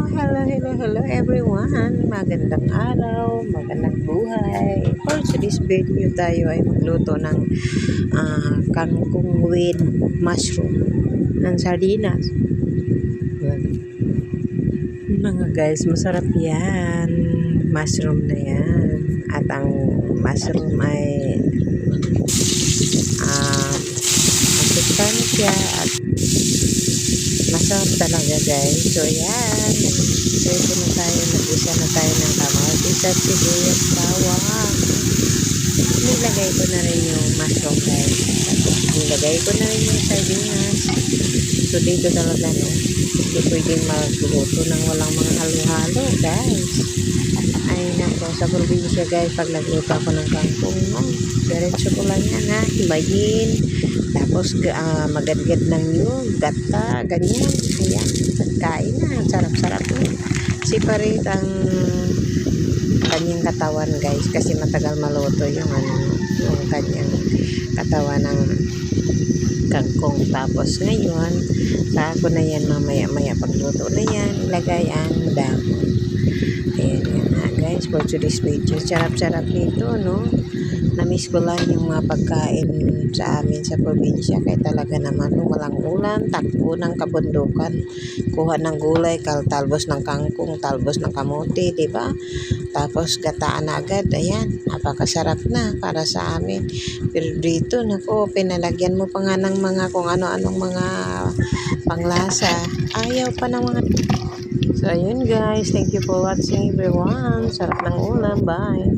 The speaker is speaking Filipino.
Hello everyone. Magandang araw, magandang buhay. For today's video tayo ay magluto ng kangkong with mushroom ng sardinas. Mga guys, masarap yan. Mushroom na yan. At ang mushroom ay masustansya at masarap talaga guys. So yan, nag-ready na tayo, nag-isa na tayo ng kamatis at sibuyas, bawang. Nilagay ko na rin yung mushroom guys. Nilagay ko na rin yung sardinas. So dito talaga no, hindi pwedeng magluto ng walang mga halo-halo guys. Ay nako, sa probinsya guys, pag nagluto ako ng kangkong, diretso ko lang yan ha, himayin. Tapos magadgad ng yun, gata, ganyan. Ayan, pagkain na, sarap-sarap na. Separate ang kanyang katawan guys, kasi matagal maluto yung yung kanyang katawan ng kangkong. Tapos ngayon, sako na yan mamaya-maya pagluto na yan, ilagay ang dahon. Ayan yan ha guys, for today's video. Sarap-sarap nito no. Namiss ko lang yung mga pagkain sa amin sa probinsya, kaya talaga naman walang ulan, takbo ng kabundukan, kuha ng gulay, talbos ng kangkong, talbos ng kamote, diba? Tapos gataan na agad, ayan, napakasarap na para sa amin. Pero dito, nako, pinalagyan mo pa nga ng mga kung ano-anong mga panglasa, ayaw pa ng mga. So ayun guys, thank you for watching everyone. Sarap ng ulam, bye.